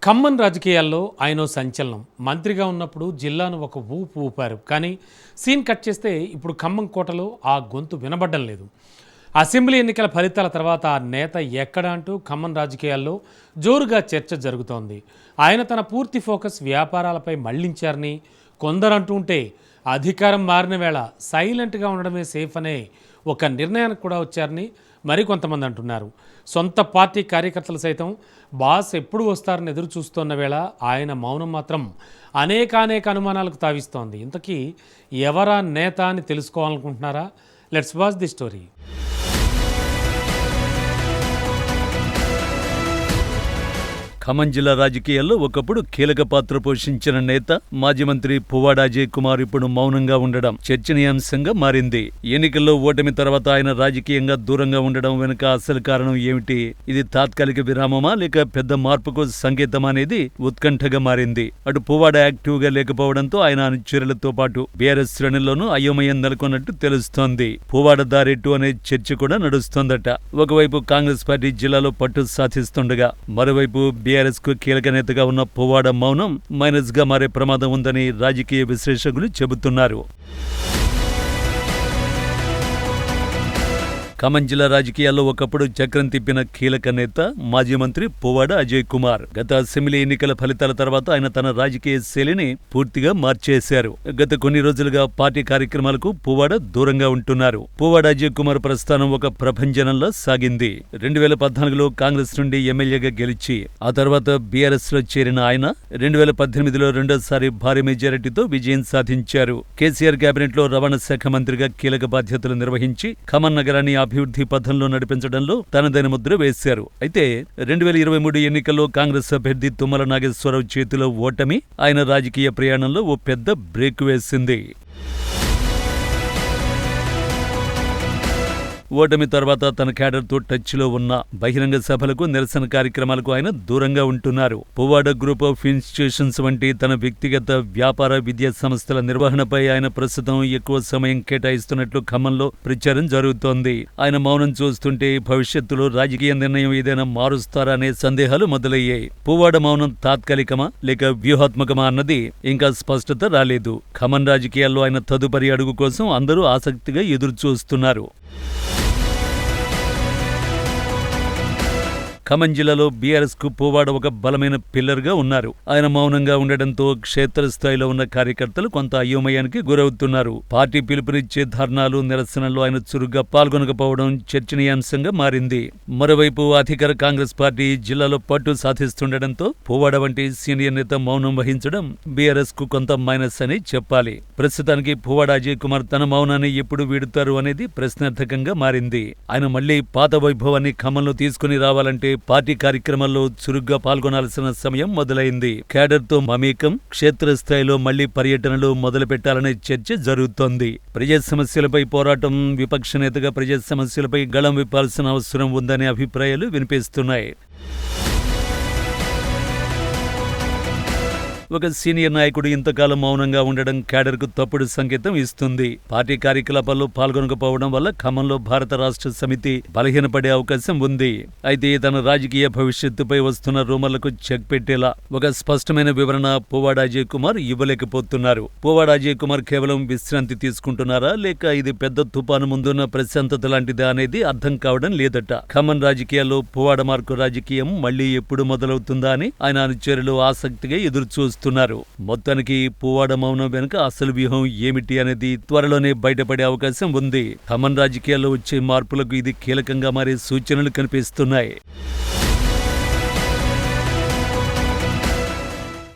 ఖమ్మం రాజకీయాల్లో ఆయన సంచలనం. మంత్రిగా ఉన్నప్పుడు జిల్లాను ఒక ఊపు ఊపారు. కానీ సీన్ కట్ చేస్తే ఇప్పుడు ఖమ్మం కోటలో ఆ గొంతు వినబడ్డం లేదు. అసెంబ్లీ ఎన్నికల ఫలితాల తర్వాత ఆ నేత ఎక్కడ అంటూ ఖమ్మం రాజకీయాల్లో జోరుగా చర్చ జరుగుతోంది. ఆయన తన పూర్తి ఫోకస్ వ్యాపారాలపై మళ్లించారని కొందరు అంటుంటే, అధికారం మారిన వేళ సైలెంట్గా ఉండడమే సేఫ్ అనే ఒక నిర్ణయానికి కూడా వచ్చారని మరికొంతమంది అంటున్నారు. సొంత పార్టీ కార్యకర్తలు సైతం బాస్ ఎప్పుడు వస్తారని ఎదురు చూస్తున్న వేళ ఆయన మౌనం మాత్రం అనేక అనుమానాలకు తావిస్తోంది. ఇంతకీ ఎవరా నేత అని తెలుసుకోవాలనుకుంటున్నారా? Let's watch the story. Khammam జిల్లా రాజకీయాల్లో ఒకప్పుడు కీలక పాత్ర పోషించిన నేత మాజీ మంత్రి పువ్వాడ అజయ్ కుమార్ ఇప్పుడు మౌనంగా ఉండడం చర్చనీయాంశంగా మారింది. ఎన్నికల్లో ఓటమి తర్వాత ఆయన రాజకీయంగా దూరంగా ఉండడం వెనుక అసలు కారణం ఏమిటి? ఇది తాత్కాలిక విరామమా లేక పెద్ద మార్పుకు సంకేతమా అనేది ఉత్కంఠగా మారింది. అటు పువ్వాడ యాక్టివ్ గా లేకపోవడంతో ఆయన అనుచరులతో పాటు బీఆర్ఎస్ శ్రేణుల్లోనూ అయోమయం నెలకొన్నట్టు తెలుస్తోంది. పువ్వాడ దారెట్టు అనే చర్చ కూడా నడుస్తోందట. ఒకవైపు కాంగ్రెస్ పార్టీ జిల్లాలో పట్టు సాధిస్తుండగా మరోవైపు బీఆర్ఎస్ కు కీలక నేతగా ఉన్న పువ్వాడ మౌనం మైనస్ గా మారే ప్రమాదం ఉందని రాజకీయ విశ్లేషకులు చెబుతున్నారు. ఖమ్మం జిల్లా రాజకీయాల్లో ఒకప్పుడు చక్రం తిప్పిన కీలక నేత మాజీ మంత్రి పువ్వాడ అజయ్ కుమార్ గత అసెంబ్లీ ఎన్నికల ఫలితాల తర్వాత ఆయన తన రాజకీయ శైలిని పూర్తిగా మార్చేశారు. గత కొన్ని రోజులుగా పార్టీ కార్యక్రమాలకు పువ్వాడ దూరంగా ఉంటున్నారు. పువ్వాడ అజయ్ కుమార్ ప్రస్థానం ఒక ప్రభంజనంలా సాగింది. 2014లో కాంగ్రెస్ నుండి ఎమ్మెల్యేగా గెలిచి ఆ తర్వాత బీఆర్ఎస్ లో చేరిన ఆయన 2018లో రెండోసారి భారీ మెజారిటీతో విజయం సాధించారు. కేసీఆర్ కేబినెట్ లో రవాణా శాఖ మంత్రిగా కీలక బాధ్యతలు నిర్వహించి ఖమ్మం నగరాన్ని అభివృద్ధి పథంలో నడిపించడంలో తనదైన ముద్ర వేశారు. అయితే 2023 ఎన్నికల్లో కాంగ్రెస్ అభ్యర్థి తుమ్మల నాగేశ్వరరావు చేతిలో ఓటమి ఆయన రాజకీయ ప్రయాణంలో ఓ పెద్ద బ్రేక్ వేసింది. ఓటమి తర్వాత తన క్యాడర్తో టచ్లో ఉన్న బహిరంగ సభలకు, నిరసన కార్యక్రమాలకు ఆయన దూరంగా ఉంటున్నారు. పువ్వాడ గ్రూప్ ఆఫ్ ఇన్స్టిట్యూషన్స్ వంటి తన వ్యక్తిగత వ్యాపార విద్యా సంస్థల నిర్వహణపై ఆయన ప్రస్తుతం ఎక్కువ సమయం కేటాయిస్తున్నట్లు ఖమ్మంలో ప్రచారం జరుగుతోంది. ఆయన మౌనం చూస్తుంటే భవిష్యత్తులో రాజకీయ నిర్ణయం ఏదైనా మారుస్తారా అనే సందేహాలు మొదలయ్యాయి. పువ్వాడ మౌనం తాత్కాలికమా లేక వ్యూహాత్మకమా అన్నది ఇంకా స్పష్టత రాలేదు. ఖమ్మం రాజకీయాల్లో ఆయన తదుపరి అడుగు కోసం అందరూ ఆసక్తిగా ఎదురు చూస్తున్నారు. ఖమ్మం జిల్లాలో బీఆర్ఎస్ కు పువ్వాడ ఒక బలమైన పిల్లర్ గా ఉన్నారు. ఆయన మౌనంగా ఉండడంతో క్షేత్రస్థాయిలో ఉన్న కార్యకర్తలు కొంత అయోమయానికి గురవుతున్నారు. పార్టీ పిలుపునిచ్చే ధర్నాలు, నిరసనల్లో ఆయన చురుగ్గా పాల్గొనకపోవడం చర్చనీయాంశంగా మారింది. మరోవైపు అధికార కాంగ్రెస్ పార్టీ జిల్లాలో పట్టు సాధిస్తుండటంతో పువ్వాడ వంటి సీనియర్ నేత మౌనం వహించడం బీఆర్ఎస్ కు కొంత మైనస్ అని చెప్పాలి. ప్రస్తుతానికి పువ్వాడ అజయ్ కుమార్ తన మౌనాన్ని ఎప్పుడు వీడుతారు అనేది ప్రశ్నార్థకంగా మారింది. ఆయన మళ్లీ పాత వైభవాన్ని ఖమ్మంలో తీసుకుని రావాలంటే పార్టీ కార్యక్రమాల్లో చురుగ్గా పాల్గొనాల్సిన సమయం మొదలైంది. క్యాడర్తో మమేకం, క్షేత్రస్థాయిలో మళ్లీ పర్యటనలు మొదలు పెట్టాలనే చర్చ జరుగుతోంది. ప్రజా సమస్యలపై పోరాటం, విపక్ష నేతగా ప్రజా సమస్యలపై గళం విప్పాల్సిన అవసరం ఉందనే అభిప్రాయాలు వినిపిస్తున్నాయి. ఒక సీనియర్ నాయకుడు ఇంతకాలం మౌనంగా ఉండడం క్యాడర్కు తప్పుడు సంకేతం ఇస్తుంది. పార్టీ కార్యకలాపాల్లో పాల్గొనకపోవడం వల్ల ఖమ్మంలో భారత రాష్ట్ర సమితి బలహీనపడే అవకాశం ఉంది. అయితే తన రాజకీయ భవిష్యత్తుపై వస్తున్న రూమర్లకు చెక్ పెట్టేలా ఒక స్పష్టమైన వివరణ పువ్వాడ అజయ్ కుమార్ ఇవ్వలేకపోతున్నారు. పువ్వాడ అజయ్ కుమార్ కేవలం విశ్రాంతి తీసుకుంటున్నారా లేక ఇది పెద్ద తుపాను ముందున్న ప్రశాంతత లాంటిదా అనేది అర్థం కావడం లేదట. ఖమ్మం రాజకీయాల్లో పువ్వాడ మార్కు రాజకీయం మళ్లీ ఎప్పుడు మొదలవుతుందా అని ఆయన అనుచరులు ఆసక్తిగా ఎదురు మొత్తానికి పువ్వాడ మౌనం వెనుక అసలు వ్యూహం ఏమిటి అనేది త్వరలోనే బయటపడే అవకాశం ఉంది. ఖమ్మం రాజకీయాల్లో వచ్చే మార్పులకు ఇది కీలకంగా మారే సూచనలు కనిపిస్తున్నాయి.